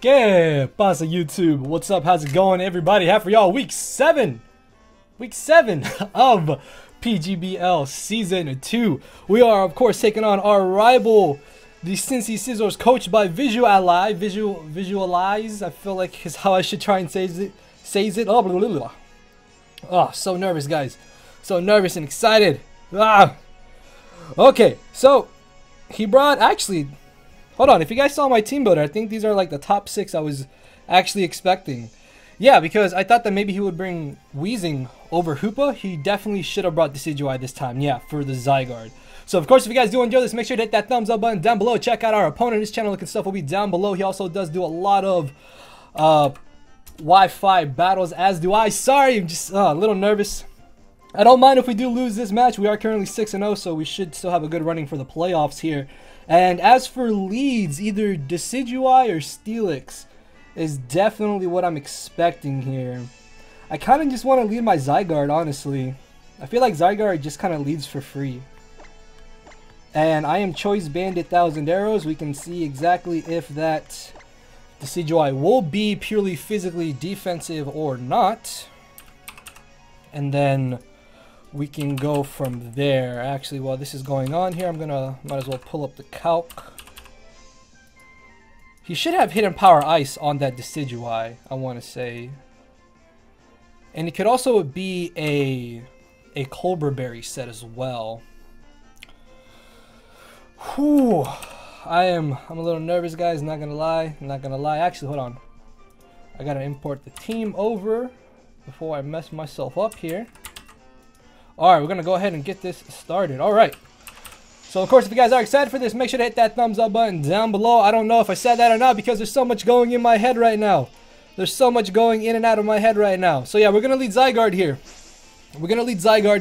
¿Qué pasa, YouTube? What's up? How's it going, everybody? Half for y'all, week 7 of PGBL Season 2. We are, of course, taking on our rival, the Cincy Scizors, coached by Vizually. Visualize, I feel like is how I should try and say it. Oh, blah, blah, blah. Oh, so nervous, guys. So nervous and excited. Okay, so he brought, actually, hold on, if you guys saw my team builder, I think these are like the top 6 I was actually expecting. Yeah, because I thought that maybe he would bring Weezing over Hoopa. He definitely should have brought Decidueye this time, yeah, for the Zygarde. So, of course, if you guys do enjoy this, make sure to hit that thumbs up button down below. Check out our opponent. His channel and stuff will be down below. He also does do a lot of Wi-Fi battles, as do I. Sorry, I'm just a little nervous. I don't mind if we do lose this match. We are currently 6-0, so we should still have a good running for the playoffs here. And as for leads, either Decidueye or Steelix is definitely what I'm expecting here. I kind of just want to lead my Zygarde, honestly. I feel like Zygarde just kind of leads for free. And I am Choice Bandit 1000 Arrows. We can see exactly if that Decidueye will be purely physically defensive or not. And then we can go from there. Actually, while this is going on here, might as well pull up the calc. He should have Hidden Power Ice on that Decidueye, I want to say. And it could also be a Cobra Berry set as well. Whew. I'm a little nervous, guys, not gonna lie. Actually, hold on. I gotta import the team over before I mess myself up here. Alright, we're gonna go ahead and get this started. Alright. So, of course, if you guys are excited for this, make sure to hit that thumbs up button down below. I don't know if I said that or not because there's so much going in my head right now. There's so much going in and out of my head right now. So, yeah, we're going to lead Zygarde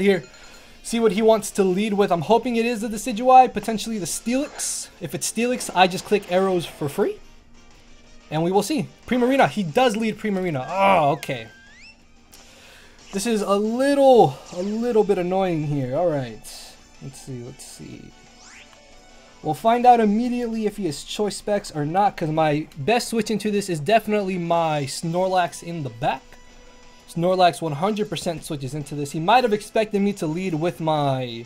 here. See what he wants to lead with. I'm hoping it is the Decidueye, potentially the Steelix. If it's Steelix, I just click arrows for free. And we will see. Primarina. He does lead Primarina. Oh, okay. This is a little bit annoying here. Alright. Let's see. We'll find out immediately if he has choice specs or not, because my best switch into this is definitely my Snorlax in the back. Snorlax 100% switches into this. He might have expected me to lead with my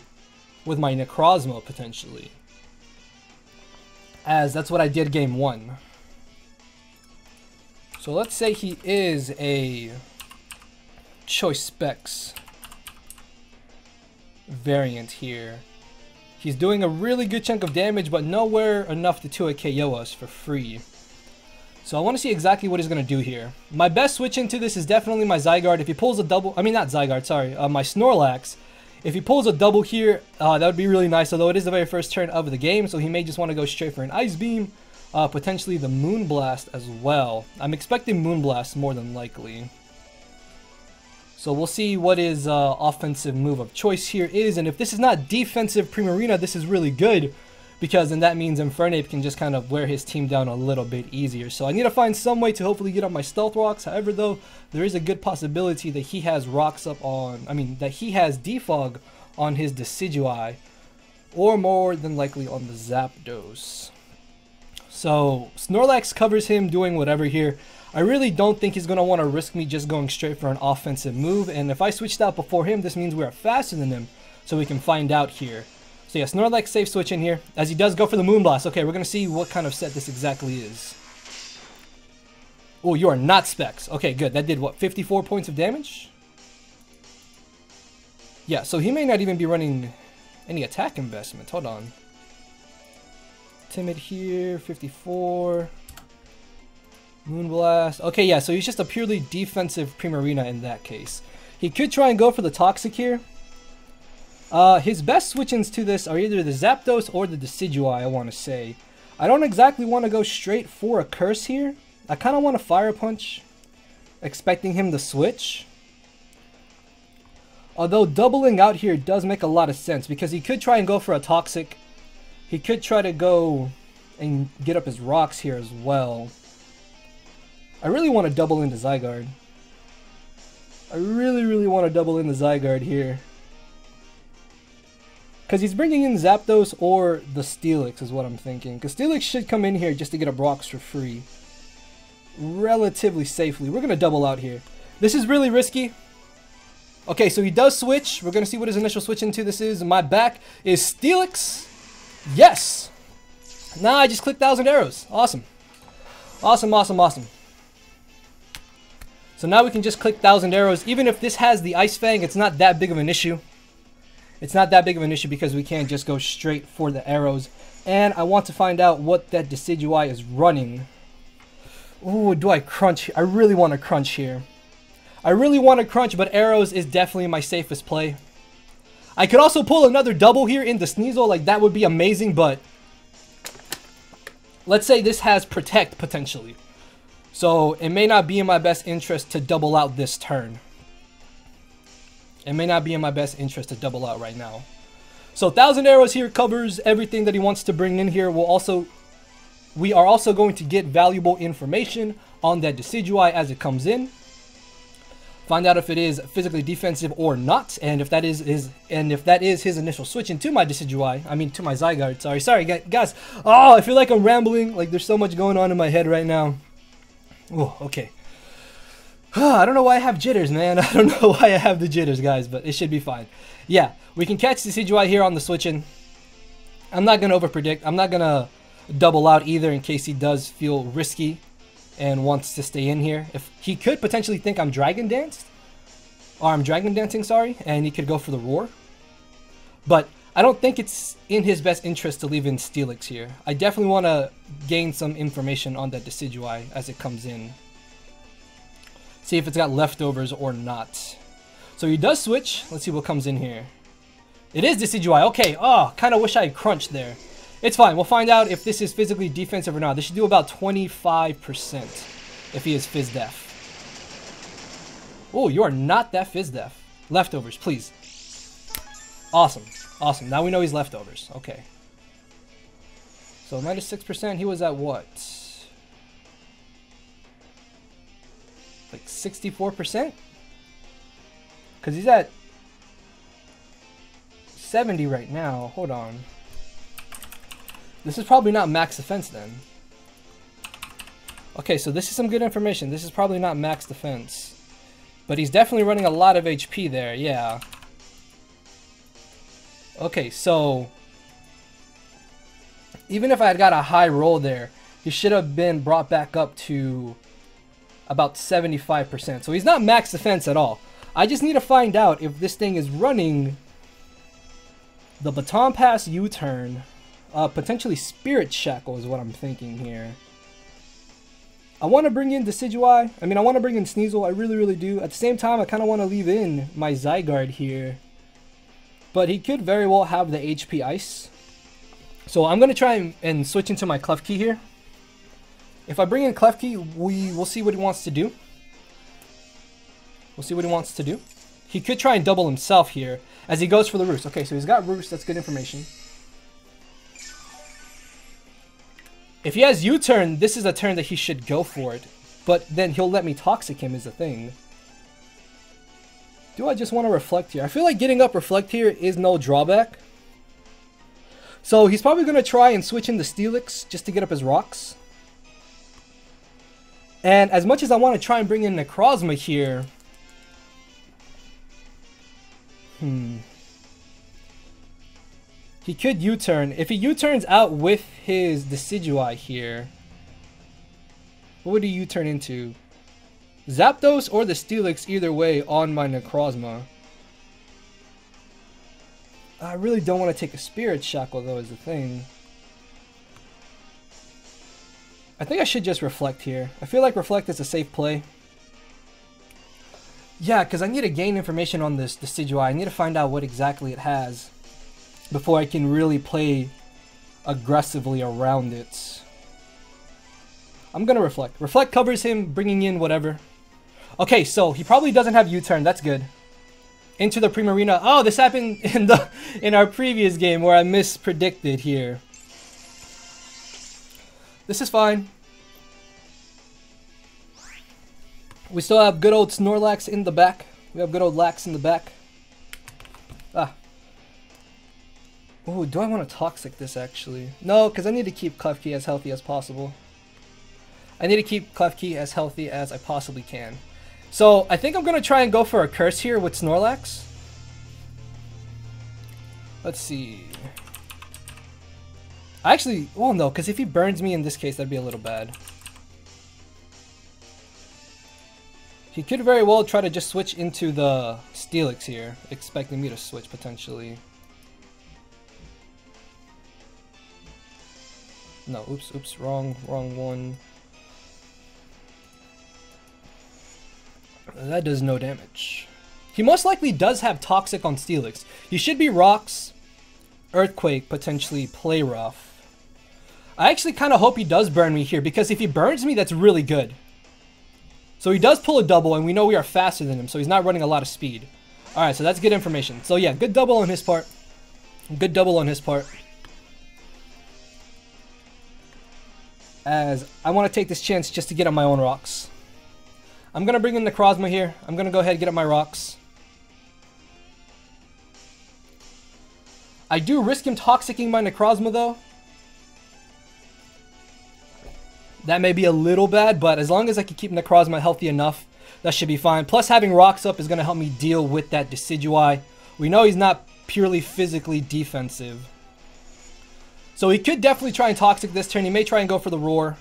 Necrozma, potentially, as that's what I did game 1. So let's say he is a choice specs variant here. He's doing a really good chunk of damage, but nowhere enough to 2-hit KO us for free. So I want to see exactly what he's going to do here. My best switch into this is definitely my Zygarde. If he pulls a double, I mean not Zygarde, sorry, my Snorlax. If he pulls a double here, that would be really nice, although it is the very first turn of the game, so he may just want to go straight for an Ice Beam, potentially the Moonblast as well. I'm expecting Moonblast more than likely. So we'll see what his offensive move of choice here is, and if this is not defensive Primarina, this is really good, because then that means Infernape can just kind of wear his team down a little bit easier. So I need to find some way to hopefully get up my Stealth Rocks. However, though, there is a good possibility that he has Rocks up on, that he has Defog on his Decidueye, or more than likely on the Zapdos. So Snorlax covers him doing whatever here. I really don't think he's going to want to risk me just going straight for an offensive move. And if I switched out before him, this means we are faster than him. So we can find out here. So yeah, Snorlax safe switch in here. As he does go for the Moonblast. Okay, we're going to see what kind of set this exactly is. Oh, you are not specs. Okay, good. That did what, 54 points of damage? Yeah, so he may not even be running any attack investment. Hold on. Timid here, 54... Moonblast. Okay, yeah, so he's just a purely defensive Primarina in that case. He could try and go for the Toxic here. His best switch-ins to this are either the Zapdos or the Decidueye, I want to say. I don't exactly want to go straight for a Curse here. I kind of want to Fire Punch, expecting him to switch. Although doubling out here does make a lot of sense, because he could try and go for a Toxic. He could try to go and get up his Rocks here as well. I really want to double into Zygarde. I really want to double into Zygarde here. Because he's bringing in Zapdos or the Steelix is what I'm thinking. Because Steelix should come in here just to get a Brox for free. relatively safely. We're going to double out here. This is really risky. Okay, so he does switch. We're going to see what his initial switch into this is. My back is Steelix. Yes. Now I just clicked 1,000 arrows. Awesome. Awesome, awesome, awesome. So now we can just click 1,000 arrows. Even if this has the Ice Fang, it's not that big of an issue. It's not that big of an issue because we can't just go straight for the arrows. And I want to find out what that Decidueye is running. Ooh, do I crunch? I really want to crunch here. I really want to crunch, but arrows is definitely my safest play. I could also pull another double here into Sneasel. Like, that would be amazing, but let's say this has Protect potentially. So it may not be in my best interest to double out this turn. It may not be in my best interest to double out right now. So 1,000 arrows here covers everything that he wants to bring in here. We are also going to get valuable information on that Decidueye as it comes in. Find out if it is physically defensive or not, and if that is his initial switch into my Decidueye. I mean, to my Zygarde. Sorry, guys. Oh, I feel like I'm rambling. Like, there's so much going on in my head right now. Oh, okay. I don't know why I have jitters, man. I don't know why I have the jitters, guys, but it should be fine. Yeah, we can catch Decidueye here on the switch-in. I'm not gonna overpredict. I'm not gonna double out either in case he does feel risky and wants to stay in here. If he could potentially think I'm Dragon Dancing, sorry, and he could go for the Roar. But I don't think it's in his best interest to leave in Steelix here. I definitely want to gain some information on that Decidueye as it comes in. See if it's got leftovers or not. So he does switch. Let's see what comes in here. It is Decidueye. Okay. Oh, kind of wish I had crunched there. It's fine. We'll find out if this is physically defensive or not. This should do about 25% if he is Fizz Def. Oh, you are not that Fizz Def. Leftovers, please. Awesome. Awesome. Now we know he's leftovers. Okay. So minus 6%. He was at what? Like 64%? Because he's at 70 right now. Hold on. This is probably not max defense then. Okay, so this is some good information. This is probably not max defense. But he's definitely running a lot of HP there, yeah. Okay, so even if I had got a high roll there, he should have been brought back up to about 75%. So he's not max defense at all. I just need to find out if this thing is running the Baton Pass U-turn. Potentially Spirit Shackle is what I'm thinking here. I want to bring in Decidueye. I mean, I want to bring in Sneasel. I really, really do. At the same time, I kind of want to leave in my Zygarde here. But he could very well have the HP Ice. So I'm going to try and switch into my Klefki here. If I bring in Klefki, we'll see what he wants to do. We'll see what he wants to do. He could try and double himself here as he goes for the Roost. Okay, so he's got Roost. That's good information. If he has U-turn, this is a turn that he should go for it. But then he'll let me Toxic him is the thing. Do I just want to Reflect here? I feel like getting up Reflect here is no drawback. So he's probably going to try and switch into Steelix just to get up his rocks. And as much as I want to try and bring in Necrozma here... He could U-turn. If he U-turns out with his Decidueye here, what would he U-turn into? Zapdos or the Steelix either way on my Necrozma. I really don't want to take a Spirit Shackle though is the thing. I think I should just Reflect here. I feel like Reflect is a safe play. Yeah, because I need to gain information on this Decidueye. I need to find out what exactly it has before I can really play aggressively around it. I'm gonna Reflect. Reflect covers him, bringing in whatever. Okay, so he probably doesn't have U-turn. That's good. Into the Primarina. Oh, this happened in our previous game where I mispredicted here. This is fine. We still have good old Snorlax in the back. We have good old Lax in the back. Ah. Ooh, do I want to Toxic this actually? No, because I need to keep Klefki as healthy as possible. I need to keep Klefki as healthy as I possibly can. So I think I'm going to try and go for a curse here with Snorlax. Let's see. Actually, well, no, because if he burns me in this case, that'd be a little bad. He could very well try to just switch into the Steelix here, expecting me to switch potentially. No, oops, wrong one. That does no damage. He most likely does have Toxic on Steelix. He should be Rocks, Earthquake, potentially Play Rough. I actually kind of hope he does burn me here, because if he burns me, that's really good. So he does pull a double, and we know we are faster than him, so he's not running a lot of speed. Alright, so that's good information. So yeah, good double on his part. Good double on his part. As I want to take this chance just to get up my own rocks. I'm going to bring in the Necrozma here. I'm going to go ahead and get up my rocks. I do risk him Toxicking my Necrozma though. That may be a little bad, but as long as I can keep Necrozma healthy enough, that should be fine. Plus having rocks up is going to help me deal with that Decidueye. We know he's not purely physically defensive. So he could definitely try and Toxic this turn. He may try and go for the Roar.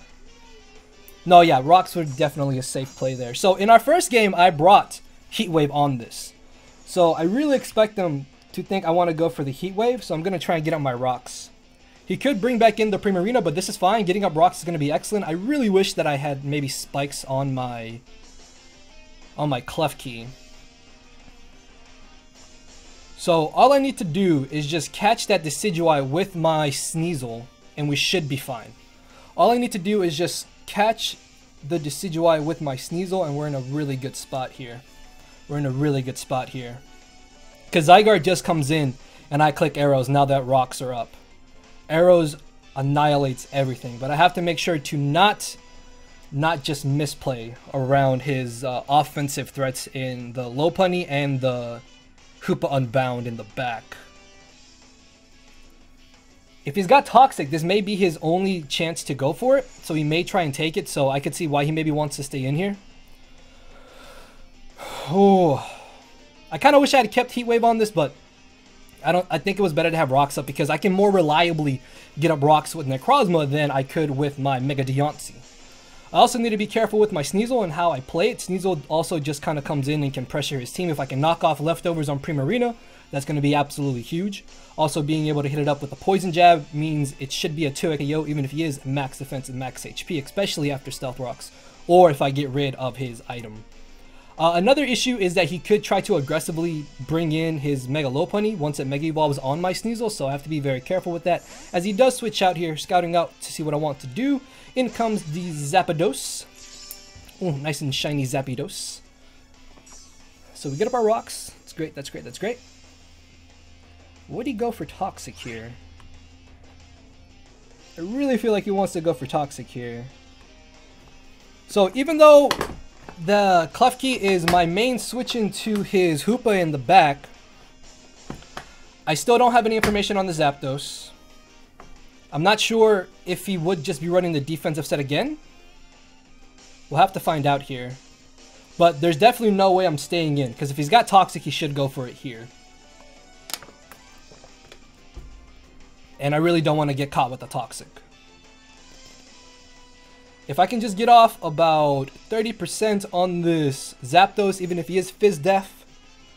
No, yeah, Rocks were definitely a safe play there. So in our first game, I brought Heat Wave on this. So I really expect them to think I want to go for the Heat Wave. So I'm going to try and get up my Rocks. He could bring back in the Primarina, but this is fine. Getting up Rocks is going to be excellent. I really wish that I had maybe Spikes on my Klefki. So all I need to do is just catch that Decidueye with my Sneasel, and we should be fine. All I need to do is just catch the Decidueye with my Sneasel, and we're in a really good spot here. We're in a really good spot here. Because Zygarde just comes in, and I click arrows now that rocks are up. Arrows annihilates everything, but I have to make sure to not just misplay around his offensive threats in the Lopunny and the Hoopa Unbound in the back. If he's got Toxic, this may be his only chance to go for it, so he may try and take it, so I could see why he maybe wants to stay in here. Oh, I kind of wish I had kept Heat Wave on this, but I think it was better to have Rocks up because I can more reliably get up Rocks with Necrozma than I could with my Mega Deontay. I also need to be careful with my Sneasel and how I play it. Sneasel also just kind of comes in and can pressure his team. If I can knock off leftovers on Primarina, that's going to be absolutely huge. Also, being able to hit it up with a Poison Jab means it should be a 2 KO even if he is max defense and max HP, especially after Stealth Rocks, or if I get rid of his item. Another issue is that he could try to aggressively bring in his Mega Lopunny once it Mega Evolves on my Sneasel, so I have to be very careful with that. As he does switch out here, scouting out to see what I want to do. In comes the Zapdos. Oh, nice and shiny Zapdos. So we get up our rocks. That's great, that's great, that's great. Would he go for Toxic here? I really feel like he wants to go for Toxic here. So even though the Klefki is my main switch into his Hoopa in the back, I still don't have any information on the Zapdos. I'm not sure if he would just be running the defensive set again. We'll have to find out here. But there's definitely no way I'm staying in, because if he's got Toxic, he should go for it here. And I really don't want to get caught with the Toxic. If I can just get off about 30% on this Zapdos, even if he is Fizz Def,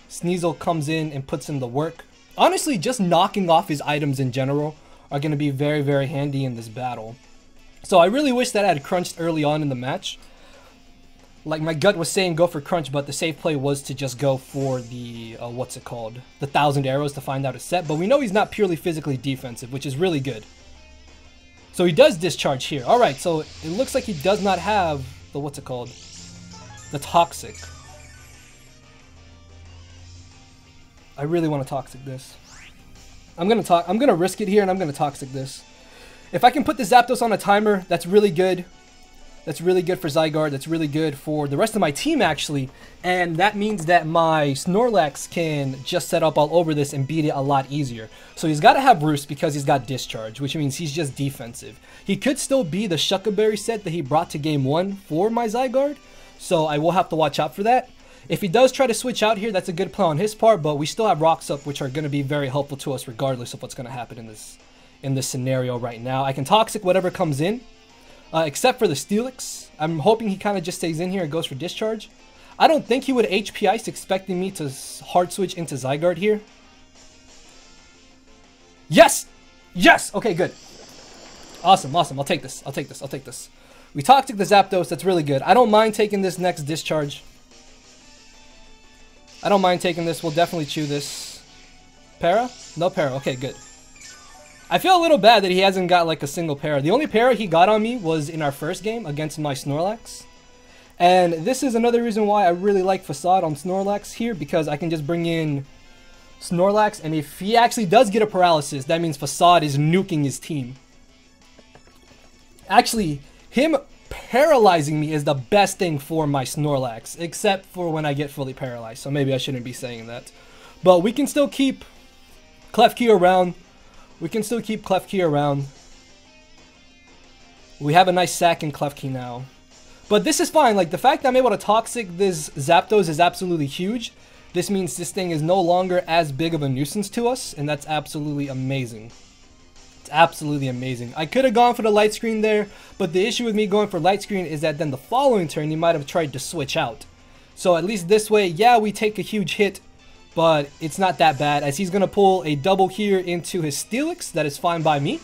Sneasel comes in and puts in the work. Honestly, just knocking off his items in general are going to be very, very handy in this battle. So I really wish that I had crunched early on in the match. Like my gut was saying go for crunch, but the safe play was to just go for the, what's it called? The 1,000 arrows to find out a set. But we know he's not purely physically defensive, which is really good. So he does discharge here. Alright, so it looks like he does not have the, what's it called? The Toxic. I really want to Toxic this. I'm gonna risk it here and I'm gonna Toxic this. If I can put the Zapdos on a timer, that's really good. That's really good for Zygarde. That's really good for the rest of my team, actually. And that means that my Snorlax can just set up all over this and beat it a lot easier. So he's got to have Roost because he's got Discharge, which means he's just defensive. He could still be the Shuckleberry set that he brought to Game 1 for my Zygarde. So I will have to watch out for that. If he does try to switch out here, that's a good play on his part. But we still have Rocks up, which are going to be very helpful to us regardless of what's going to happen in this scenario right now. I can Toxic whatever comes in. Except for the Steelix. I'm hoping he kind of just stays in here and goes for Discharge. I don't think he would HP Ice, expecting me to hard switch into Zygarde here. Yes! Yes! Okay, good. Awesome, awesome. I'll take this. I'll take this. I'll take this. We Toxic the Zapdos. That's really good. I don't mind taking this next Discharge. I don't mind taking this. We'll definitely chew this. Para? No para. Okay, good. I feel a little bad that he hasn't got like a single para. The only para he got on me was in our first game against my Snorlax. And this is another reason why I really like Facade on Snorlax here, because I can just bring in Snorlax, and if he actually does get a paralysis, that means Facade is nuking his team. Actually, him paralyzing me is the best thing for my Snorlax, except for when I get fully paralyzed, so maybe I shouldn't be saying that. But we can still keep Klefki around. We can still keep Klefki around. We have a nice sack in Klefki now. But this is fine. Like, the fact that I'm able to Toxic this Zapdos is absolutely huge. This means this thing is no longer as big of a nuisance to us, and that's absolutely amazing. It's absolutely amazing. I could have gone for the Light Screen there, but the issue with me going for Light Screen is that then the following turn, you might have tried to switch out. So at least this way, yeah, we take a huge hit, but it's not that bad, as he's going to pull a double here into his Steelix. That is fine by me.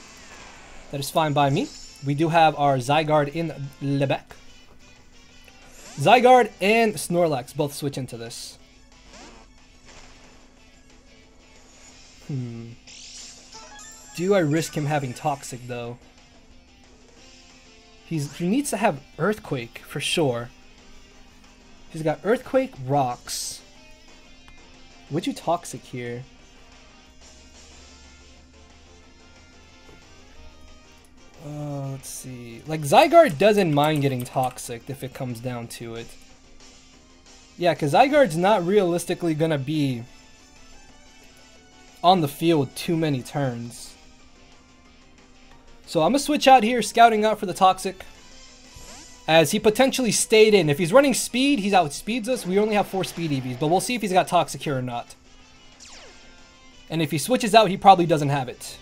That is fine by me. We do have our Zygarde in Lebec. Zygarde and Snorlax both switch into this. Do I risk him having Toxic, though? He needs to have Earthquake, for sure. He's got Earthquake, Rocks. Would you Toxic here? Let's see. Like, Zygarde doesn't mind getting Toxic if it comes down to it. Yeah, because Zygarde's not realistically gonna be on the field too many turns. So I'm gonna switch out here, scouting out for the Toxic, as he potentially stayed in. If he's running speed, he outspeeds us. We only have 4 speed EVs, but we'll see if he's got Toxic here or not. And if he switches out, he probably doesn't have it.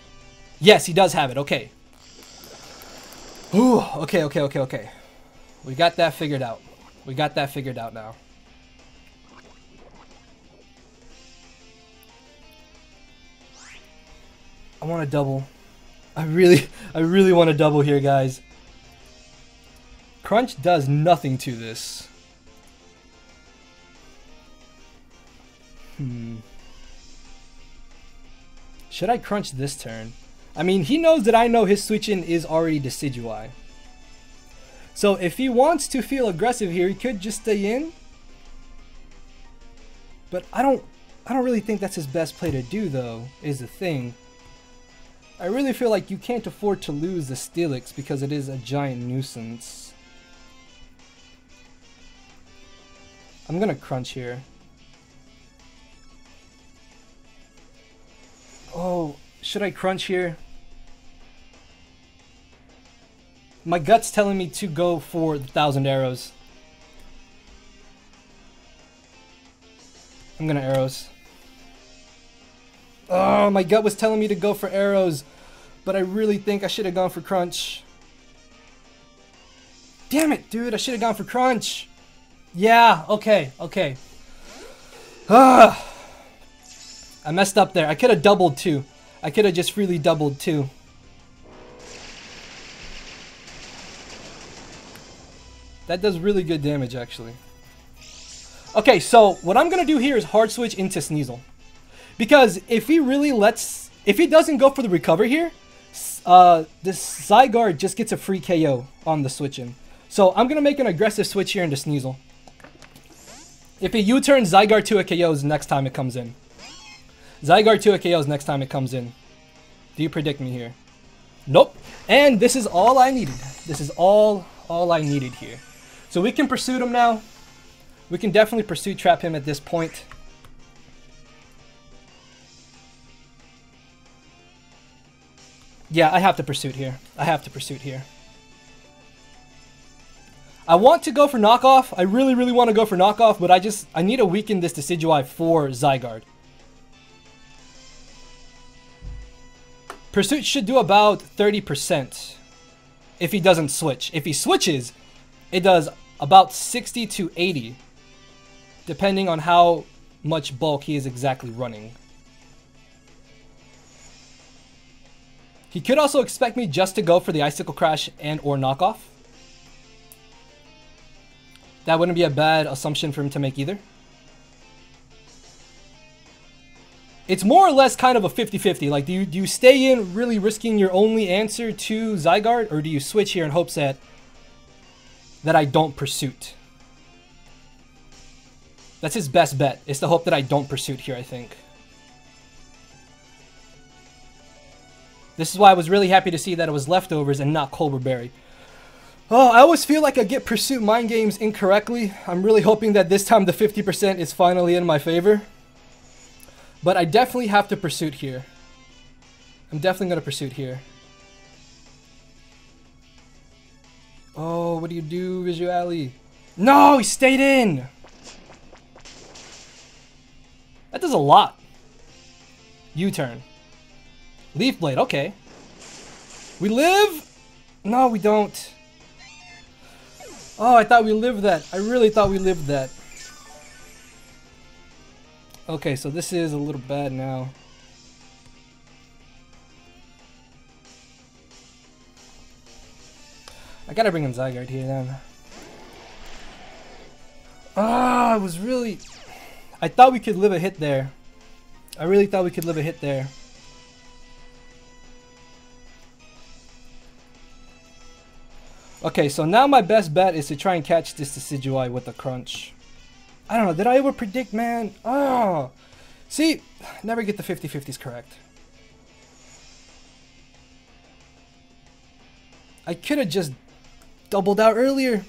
Yes, he does have it. Okay. Ooh, okay. We got that figured out. We got that figured out now. I want to double. I really want to double here, guys. Crunch does nothing to this. Should I Crunch this turn? I mean, he knows that I know his switch-in is already Decidueye. So if he wants to feel aggressive here, he could just stay in. But I don't really think that's his best play to do, though, is the thing. I really feel like you can't afford to lose the Steelix because it is a giant nuisance. I'm gonna Crunch here. Oh, should I Crunch here? My gut's telling me to go for the 1,000 arrows. I'm gonna arrows. Oh, my gut was telling me to go for arrows, but I really think I should have gone for Crunch. Damn it, dude, I should have gone for Crunch. Yeah, okay. I messed up there. I could have doubled too. I could have just freely doubled too. That does really good damage, actually. Okay, so what I'm going to do here is hard switch into Sneasel. Because if he really if he doesn't go for the recover here, this Zygarde just gets a free KO on the switch-in. So I'm going to make an aggressive switch here into Sneasel. If he U-turns, Zygarde to a KOs next time it comes in. Zygarde to a KOs next time it comes in. Do you predict me here? Nope. And this is all I needed. This is all all I needed here. So we can pursuit him now. We can definitely pursuit trap him at this point. Yeah, I have to pursuit here. I have to pursuit here. I want to go for knockoff. I really, really want to go for knockoff, but I need to weaken this Decidueye for Zygarde. Pursuit should do about 30% if he doesn't switch. If he switches, it does about 60 to 80, depending on how much bulk he is exactly running. He could also expect me just to go for the Icicle Crash and or knockoff. That wouldn't be a bad assumption for him to make either. It's more or less kind of a 50-50. Like, do you stay in really risking your only answer to Zygarde, or do you switch here in hopes that I don't pursuit? That's his best bet, is to hope that I don't pursuit here, I think. This is why I was really happy to see that it was leftovers and not Colbur Berry. Oh, I always feel like I get pursuit mind games incorrectly. I'm really hoping that this time the 50% is finally in my favor. But I definitely have to pursuit here. I'm definitely going to pursuit here. Oh, what do you do, Vizually? No, he stayed in! That does a lot. U-turn. Leaf Blade, okay. We live? No, we don't. Oh, I thought we lived that. I really thought we lived that. Okay, so this is a little bad now. I gotta bring in Zygarde here then. Ah, I was really... I thought we could live a hit there. I really thought we could live a hit there. Okay, so now my best bet is to try and catch this Decidueye with a crunch. I don't know, did I ever predict, man? Oh, see, never get the 50-50s correct. I could have just doubled out earlier.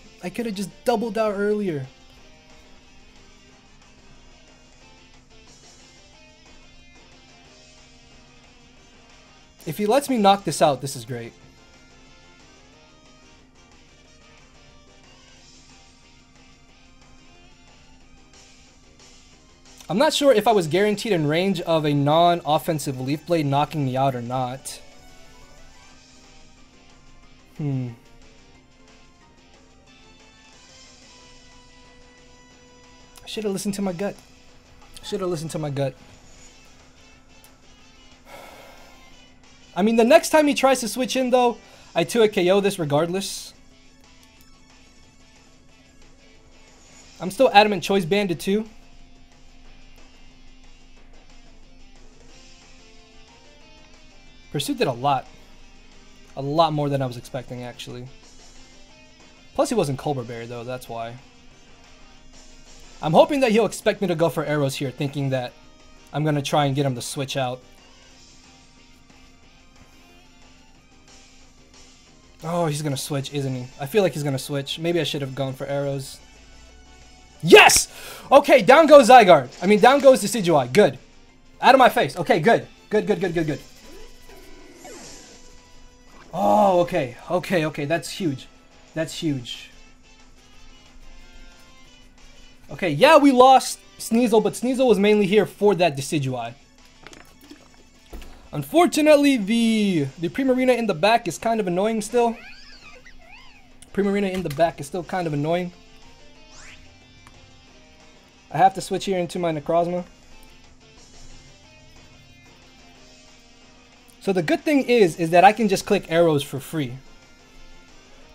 If he lets me knock this out, this is great. I'm not sure if I was guaranteed in range of a non-offensive Leaf Blade knocking me out or not. I should have listened to my gut. I mean, the next time he tries to switch in, though, I 2-hit KO this regardless. I'm still adamant Choice Banded too. Pursuit did a lot more than I was expecting, actually. Plus, he wasn't Colbur Berry, though, that's why. I'm hoping that he'll expect me to go for arrows here, thinking that I'm going to try and get him to switch out. Oh, he's going to switch, isn't he? I feel like he's going to switch. Maybe I should have gone for arrows. Yes! Okay, down goes Zygarde. I mean, down goes Decidueye. Good. Out of my face. Okay, good. Good. Oh, okay. That's huge. Okay, yeah, we lost Sneasel, but Sneasel was mainly here for that Decidueye. Unfortunately, the Primarina in the back is kind of annoying still. I have to switch here into my Necrozma. So the good thing is that I can just click arrows for free.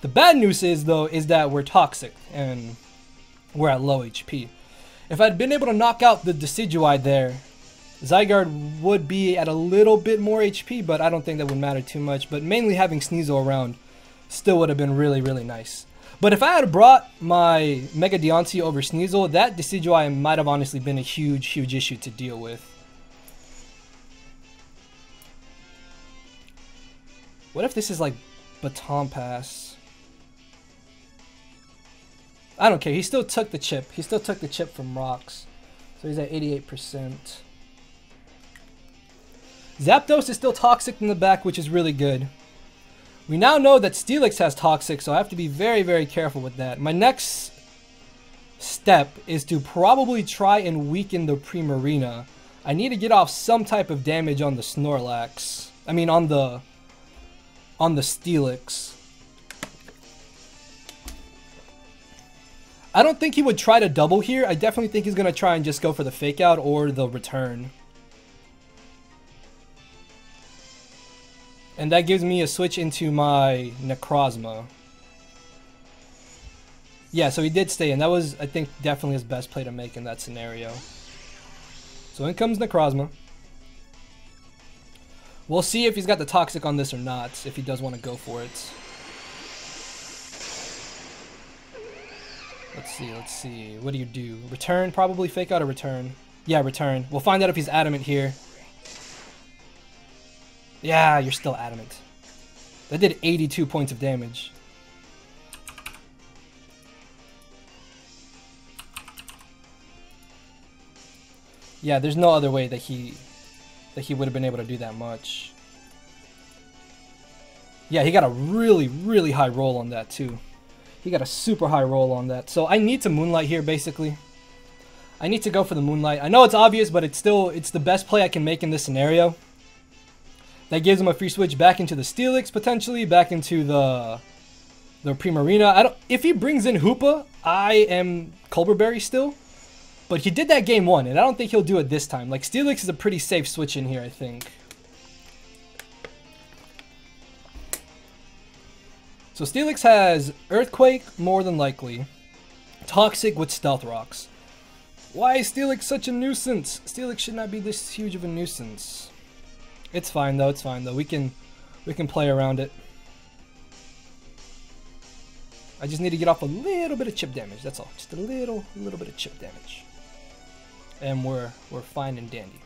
The bad news is, though, is that we're toxic and we're at low HP. If I'd been able to knock out the Decidueye there, Zygarde would be at a little bit more HP, but I don't think that would matter too much. But mainly having Sneasel around still would have been really, really nice. But if I had brought my Mega Deontay over Sneasel, that Decidueye might have honestly been a huge issue to deal with. What if this is like Baton Pass? I don't care. He still took the chip. He still took the chip from rocks. So he's at 88%. Zapdos is still toxic in the back, which is really good. We now know that Steelix has toxic, so I have to be very, very careful with that. My next step is to probably try and weaken the Primarina. I need to get off some type of damage on the Snorlax. I mean on the Steelix. I don't think he would try to double here. I definitely think he's going to try and just go for the fake out or the return. And that gives me a switch into my Necrozma. Yeah, so he did stay in. That was, I think, definitely his best play to make in that scenario. So in comes Necrozma. We'll see if he's got the toxic on this or not, if he does want to go for it. Let's see. What do you do? Return? Probably fake out or return. Yeah, return. We'll find out if he's adamant here. Yeah, you're still adamant. That did 82 points of damage. Yeah, there's no other way that he would have been able to do that much. Yeah, he got a really, really high roll on that too. He got a super high roll on that. So I need to Moonlight here, basically. I need to go for the Moonlight. I know it's obvious, but it's the best play I can make in this scenario. That gives him a free switch back into the Steelix, potentially, back into the Primarina. If he brings in Hoopa, I am Culberberry still. But he did that game 1, and I don't think he'll do it this time. Like, Steelix is a pretty safe switch in here, I think. So Steelix has Earthquake, more than likely. Toxic with Stealth Rocks. Why is Steelix such a nuisance? Steelix should not be this huge of a nuisance. It's fine though, it's fine though. We can play around it. I just need to get off a little bit of chip damage, that's all. Just a little bit of chip damage. And we're fine and dandy.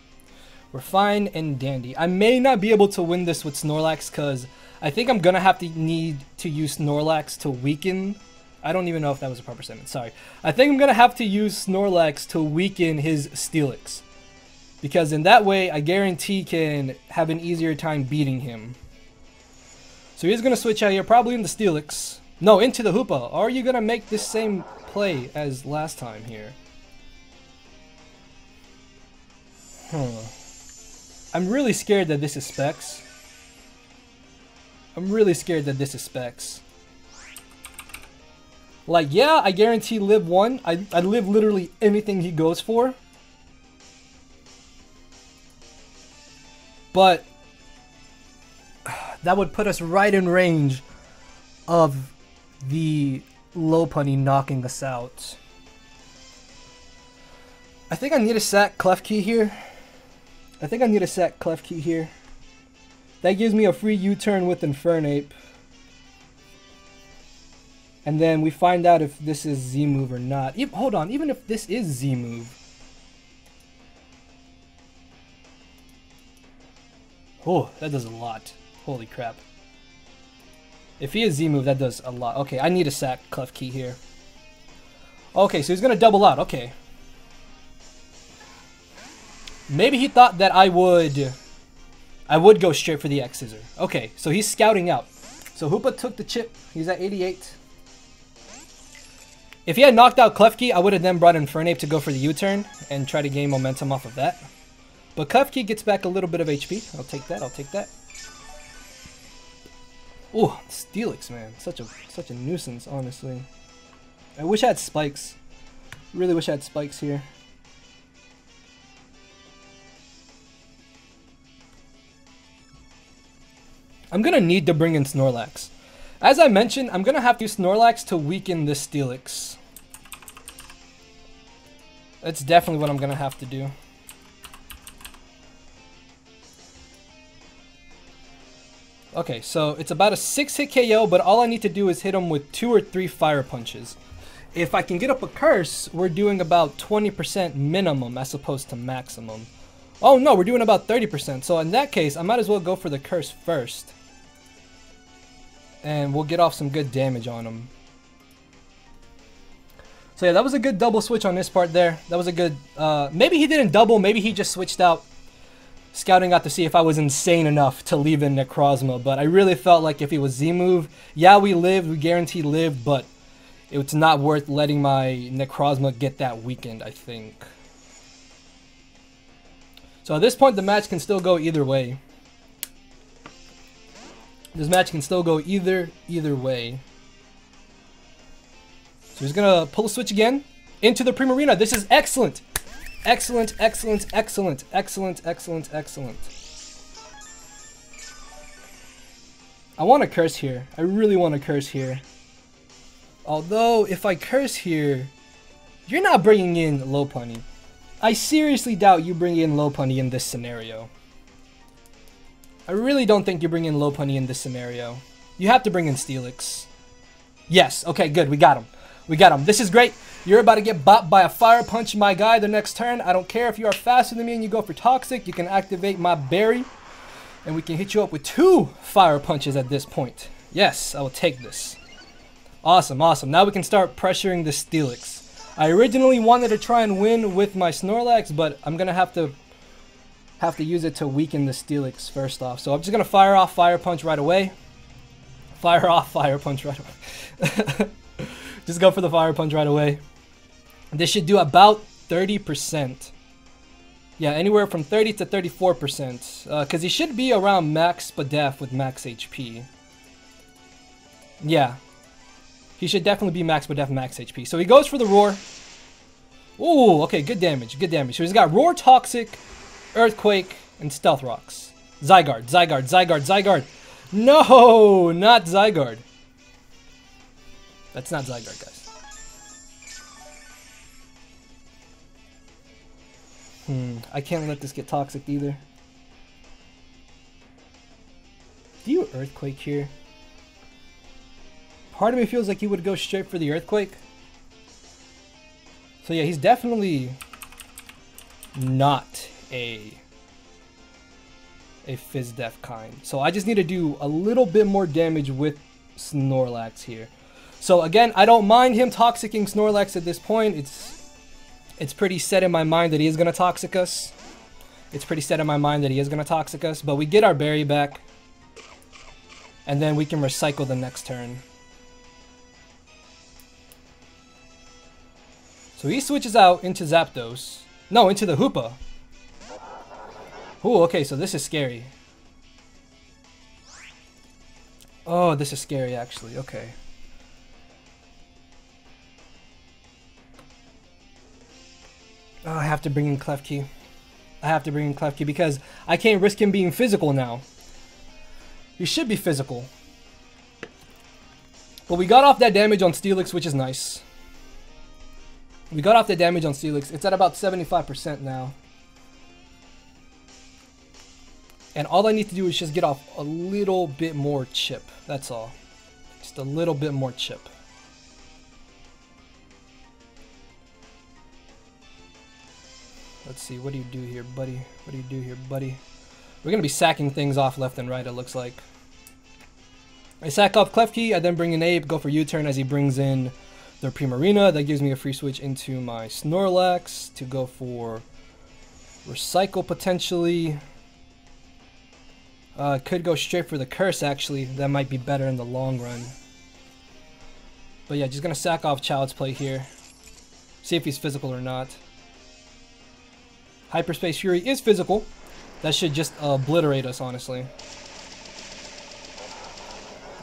We're fine and dandy. I may not be able to win this with Snorlax because I think I'm gonna have to need to use Snorlax to weaken. I don't even know if that was a proper statement, sorry. I think I'm gonna have to use Snorlax to weaken his Steelix. Because in that way, I guarantee can have an easier time beating him. So he's gonna switch out here, probably in the Steelix. No, into the Hoopa. Or are you gonna make this same play as last time here? I'm really scared that this is Specs. I'm really scared that this is Specs. Like, yeah, I guarantee live 1. I live literally anything he goes for. But that would put us right in range of the Lopunny knocking us out. I think I need a sack Clef Key here. That gives me a free U-turn with Infernape. And then we find out if this is Z-move or not. Hold on, even if this is Z-move. Oh, that does a lot. Holy crap. If he is Z-move, that does a lot. Okay, I need a sack Clef Key here. Okay, so he's gonna double out. Okay. Maybe he thought that I would go straight for the X Scissor. Okay, so he's scouting out. So Hoopa took the chip. He's at 88. If he had knocked out Klefki, I would have then brought in Infernape to go for the U-turn and try to gain momentum off of that. But Klefki gets back a little bit of HP. I'll take that. I'll take that. Ooh, Steelix, man. Such a nuisance, honestly. I wish I had spikes. Really wish I had spikes here. I'm gonna need to bring in Snorlax. As I mentioned, I'm gonna have to use Snorlax to weaken this Steelix. That's definitely what I'm gonna have to do. Okay, so it's about a 6-hit KO, but all I need to do is hit him with 2 or 3 fire punches. If I can get up a curse, we're doing about 20% minimum as opposed to maximum. Oh no, we're doing about 30%. So in that case, I might as well go for the curse first. And we'll get off some good damage on him. So yeah, that was a good double switch on this part there. That was a good, maybe he didn't double, maybe he just switched out, scouting out to see if I was insane enough to leave in Necrozma, but I really felt like if he was Z-move, yeah, we lived, we guaranteed lived, but it's not worth letting my Necrozma get that weakened, I think. So at this point, the match can still go either way. This match can still go either way. So he's gonna pull a switch again into the Primarina. This is excellent. Excellent, excellent, excellent, excellent, excellent, excellent. I want to curse here. I really want to curse here. Although, if I curse here, you're not bringing in Lopunny. I seriously doubt you bring in Lopunny in this scenario. I really don't think you bring in Lopunny in this scenario. You have to bring in Steelix. Yes, okay, good, we got him. We got him. This is great. You're about to get bopped by a Fire Punch, my guy, the next turn. I don't care if you are faster than me and you go for Toxic. You can activate my Berry, and we can hit you up with 2 Fire Punches at this point. Yes, I will take this. Awesome, awesome. Now we can start pressuring the Steelix. I originally wanted to try and win with my Snorlax, but I'm gonna have to use it to weaken the Steelix first off. So I'm just gonna fire off Fire Punch right away. Fire off Fire Punch right away. Just go for the Fire Punch right away. This should do about 30%. Yeah, anywhere from 30 to 34%. Because he should be around max Spadef with max HP. Yeah. He should definitely be max Spadef, max HP. So he goes for the Roar. Ooh, okay, good damage, good damage. So he's got Roar, Toxic, Earthquake, and Stealth Rocks. Zygarde, Zygarde, Zygarde, Zygarde. No, not Zygarde. That's not Zygarde, guys. I can't let this get Toxic either. Do you Earthquake here? Part of me feels like he would go straight for the Earthquake. So yeah, he's definitely not a Fizdef kind. So I just need to do a little bit more damage with Snorlax here. So again, I don't mind him Toxicking Snorlax at this point. It's pretty set in my mind that he is going to Toxic us. It's pretty set in my mind that he is going to Toxic us. But we get our Berry back. And then we can recycle the next turn. So he switches out into Zapdos. No, into the Hoopa. Ooh, okay, so this is scary. Oh, this is scary actually, okay. Oh, I have to bring in Klefki. I have to bring in Klefki because I can't risk him being physical now. He should be physical. But we got off that damage on Steelix, which is nice. We got off the damage on Steelix. It's at about 75% now. And all I need to do is just get off a little bit more chip. That's all. Just a little bit more chip. Let's see, what do you do here, buddy? What do you do here, buddy? We're going to be sacking things off left and right, it looks like. I sack off Klefki, I then bring in Abe, go for U-turn as he brings in their Primarina. That gives me a free switch into my Snorlax to go for Recycle potentially. Could go straight for the Curse actually. That might be better in the long run. But yeah, just going to sack off Child's Play here. See if he's physical or not. Hyperspace Fury is physical. That should just obliterate us, honestly.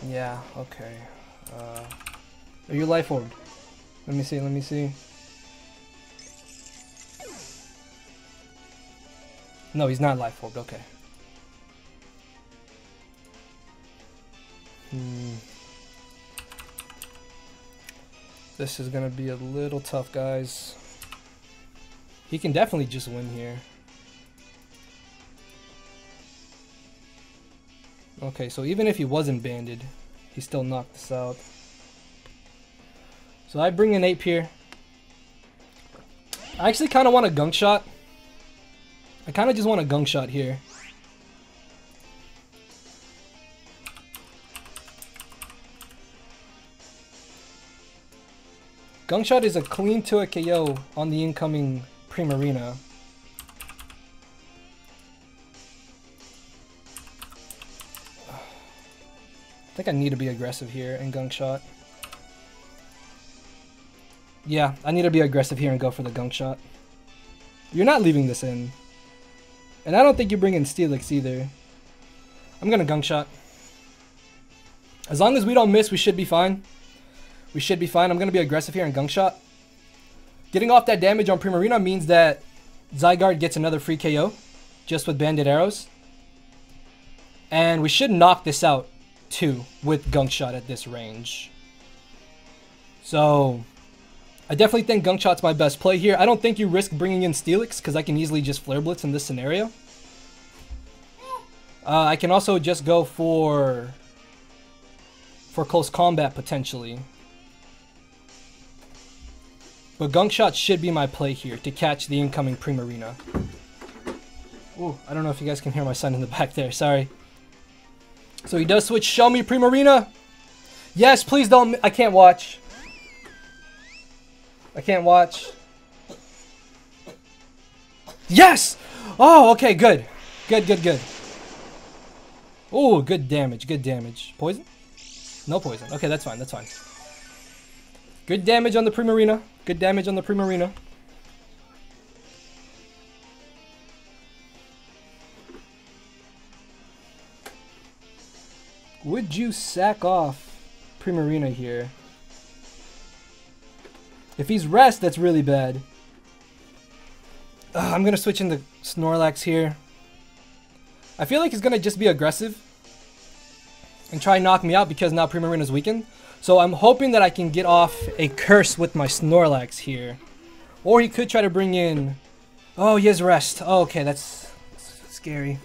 Yeah, okay. Are you life orbed? Let me see, let me see. No, he's not life orbed, okay. This is gonna be a little tough, guys. He can definitely just win here. Okay, so even if he wasn't banded, he still knocked us out. So I bring in Ape here. I actually kind of want a Gunk Shot. I kind of just want a Gunk Shot here. Gungshot is a clean 2 KO on the incoming Primarina. I think I need to be aggressive here in Gungshot. Yeah, I need to be aggressive here and go for the Gungshot. You're not leaving this in. And I don't think you bring in Steelix either. I'm gonna Gungshot. As long as we don't miss, we should be fine. We should be fine. I'm gonna be aggressive here and Gungshot. Getting off that damage on Primarina means that Zygarde gets another free KO just with Banded Arrows. And we should knock this out too with Gungshot at this range. So I definitely think Gungshot's my best play here. I don't think you risk bringing in Steelix because I can easily just Flare Blitz in this scenario. I can also just go for close combat potentially. But Gungshot should be my play here to catch the incoming Primarina. Ooh, I don't know if you guys can hear my son in the back there, sorry. So he does switch, show me Primarina. Yes, please don't, I can't watch. I can't watch. Yes! Oh, okay, good. Good, good, good. Oh, good damage, good damage. Poison? No poison. Okay, that's fine, that's fine. Good damage on the Primarina. Good damage on the Primarina. Would you sack off Primarina here? If he's rest, that's really bad. I'm gonna switch into Snorlax here. I feel like he's gonna just be aggressive and try and knock me out because now Primarina's weakened. So I'm hoping that I can get off a curse with my Snorlax here. Or he could try to bring in... Oh, he has rest. Oh, okay, that's scary.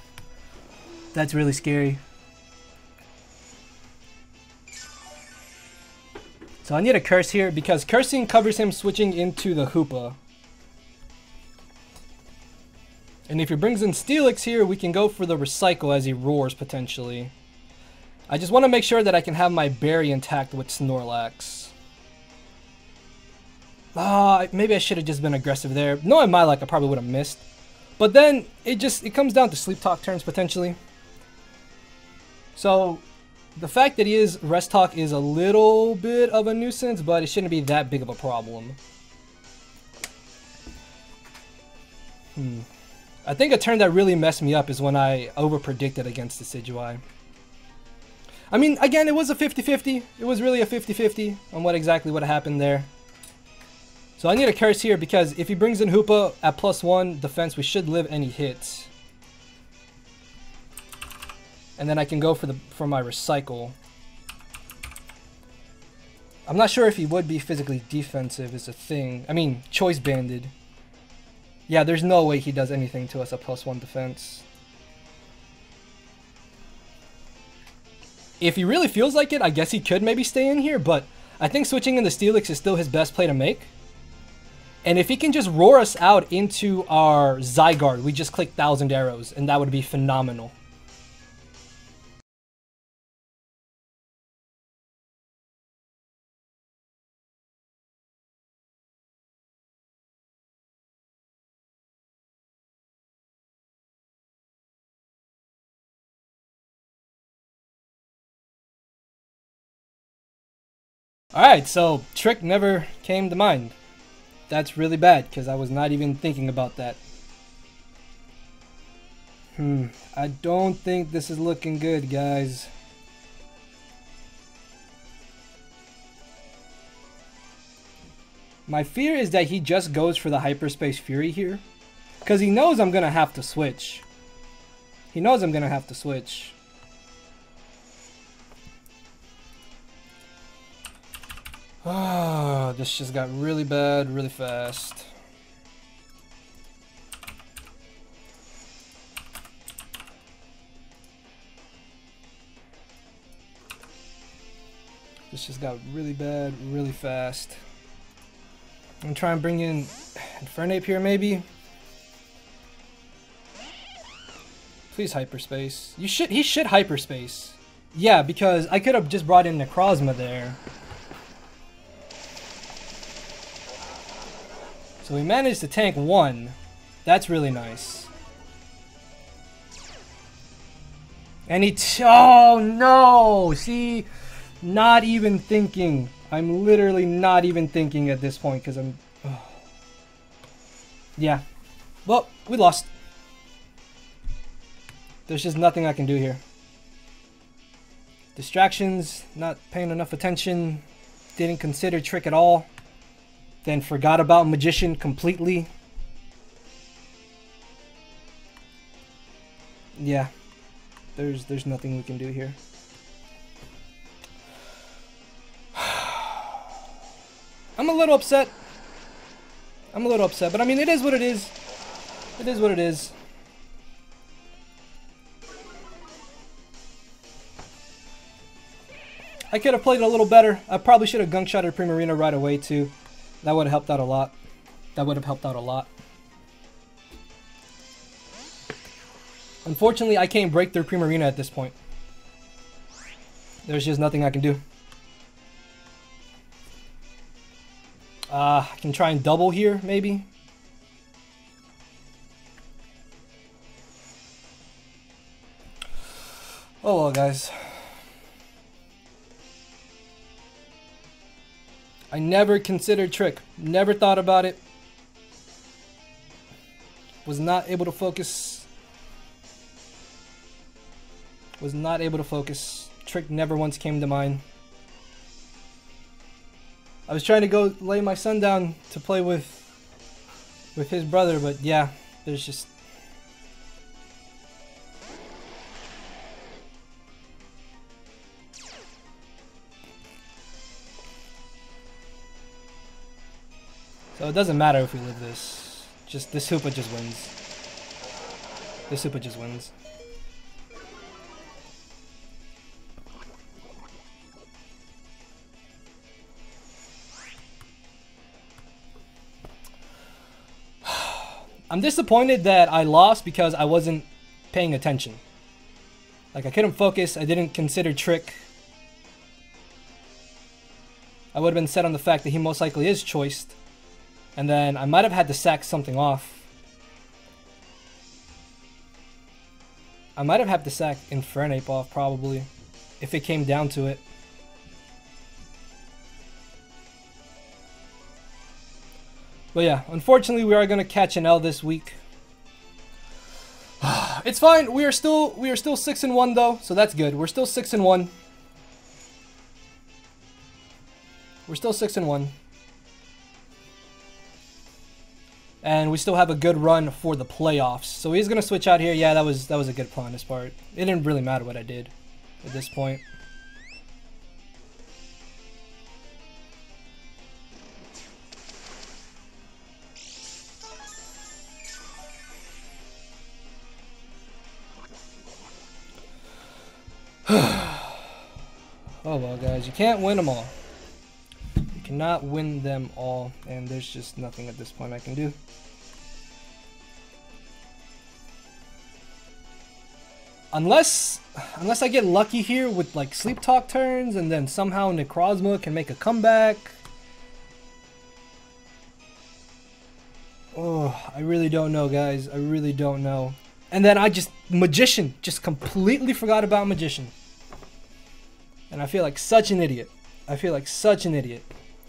That's really scary. So I need a curse here because cursing covers him switching into the Hoopa. And if he brings in Steelix here, we can go for the Recycle as he roars potentially. I just want to make sure that I can have my berry intact with Snorlax. Maybe I should have just been aggressive there. Knowing my luck, I probably would have missed. But then it comes down to Sleep Talk turns potentially. So the fact that he is Rest Talk is a little bit of a nuisance, but it shouldn't be that big of a problem. I think a turn that really messed me up is when I over-predicted against Decidueye. I mean, again, it was a 50-50. It was really a 50-50 on what exactly would have happened there. So I need a curse here because if he brings in Hoopa at +1 defense, we should live any hits. And then I can go for my Recycle. I'm not sure if he would be physically defensive is a thing. I mean, Choice Banded. Yeah, there's no way he does anything to us at +1 defense. If he really feels like it, I guess he could maybe stay in here, but I think switching into Steelix is still his best play to make. And if he can just roar us out into our Zygarde, we just click 1,000 arrows, and that would be phenomenal. Alright, so trick never came to mind. That's really bad, because I was not even thinking about that. I don't think this is looking good, guys. My fear is that he just goes for the Hyperspace Fury here, because he knows I'm going to have to switch. He knows I'm going to have to switch. Ah, this just got really bad really fast. This just got really bad really fast. I'm gonna try and bring in Infernape here maybe. Please Hyperspace. He should Hyperspace. Yeah, because I could have just brought in Necrozma there. So we managed to tank one. That's really nice. And he... oh, no! See? Not even thinking. I'm literally not even thinking at this point because I'm... oh. Yeah. Well, we lost. There's just nothing I can do here. Distractions, not paying enough attention, didn't consider trick at all, then forgot about magician completely. Yeah, there's nothing we can do here. I'm a little upset. But I mean, it is what it is. It is what it is. I could have played it a little better. I probably should have gunk shotted Primarina right away too. That would have helped out a lot. Unfortunately, I can't break through Primarina at this point. There's just nothing I can do. I can try and double here, maybe. Oh well, guys. I never considered trick. Never thought about it. Was not able to focus. Trick never once came to mind. I was trying to go lay my son down to play with his brother, but yeah, there's just... So it doesn't matter if we live this. Just this Hoopa just wins. This Hoopa just wins. I'm disappointed that I lost because I wasn't paying attention. Like, I couldn't focus, I didn't consider trick. I would have been set on the fact that he most likely is choiced. And then I might have had to sack something off. I might have had to sack Infernape off, probably, if it came down to it. But yeah, unfortunately, we are gonna catch an L this week. It's fine. We are still 6-1 though, so that's good. We're still 6-1. We're still 6-1. And we still have a good run for the playoffs. So he's gonna switch out here. Yeah, that was a good play on his part. It didn't really matter what I did at this point. Oh well, guys, you can't win them all. You cannot win them all, and there's just nothing at this point I can do. Unless I get lucky here with like Sleep Talk turns, and then somehow Necrozma can make a comeback. Oh, I really don't know, guys. I really don't know. And then I just completely forgot about Magician. And I feel like such an idiot. I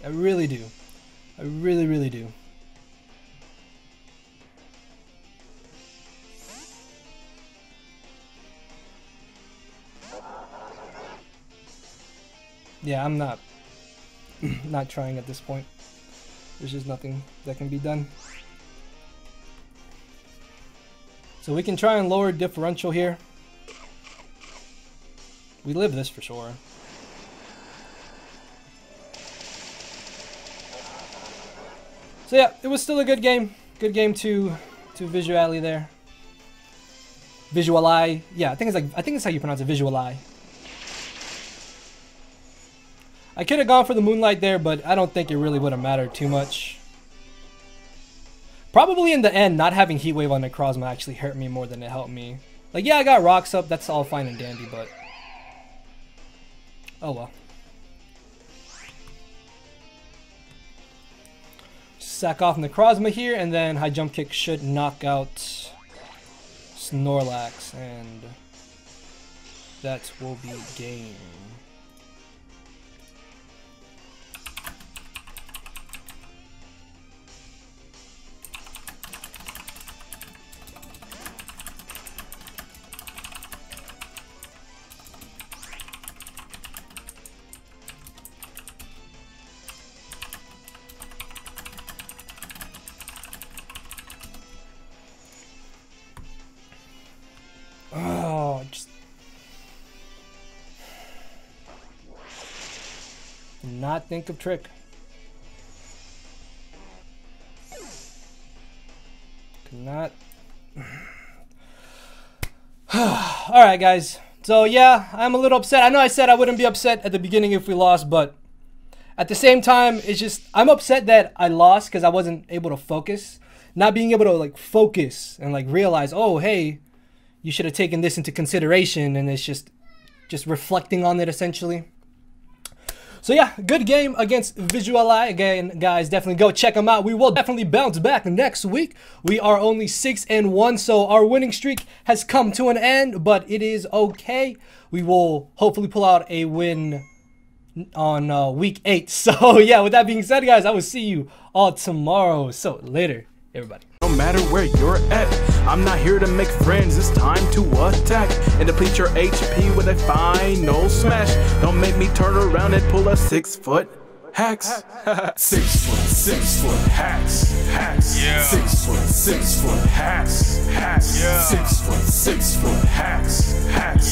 really do. I really, really do. Yeah, I'm not trying at this point. There's just nothing that can be done. So we can try and lower differential here. We live this for sure. So yeah, it was still a good game. Good game to Vizually there. Vizually. Yeah, I think it's how you pronounce it, Vizually. I could have gone for the Moonlight there, but I don't think it really would have mattered too much. Probably in the end, not having Heat Wave on Necrozma actually hurt me more than it helped me. Like, yeah, I got rocks up, that's all fine and dandy, but... oh well. sack off Necrozma here, and then high jump kick should knock out Snorlax, and that will be game. Oh, just not think of trick. Cannot. Alright, guys. So, yeah, I'm a little upset. I know I said I wouldn't be upset at the beginning if we lost, but at the same time, it's just, I'm upset that I lost because I wasn't able to focus. Not being able to, like, focus and, like, realize, oh, hey, you should have taken this into consideration, and it's just reflecting on it, essentially. So yeah, good game against Vizually. Again, guys, definitely go check them out. We will definitely bounce back next week. We are only 6-1, so our winning streak has come to an end, but it is okay. We will hopefully pull out a win on week 8. So yeah, with that being said, guys, I will see you all tomorrow. So later, everybody. No matter where you're at, I'm not here to make friends, it's time to attack and deplete your HP with a final smash. Don't make me turn around and pull a 6-foot hacks. 6 foot hacks, yeah. 6 foot hacks, yeah. 6 foot hacks.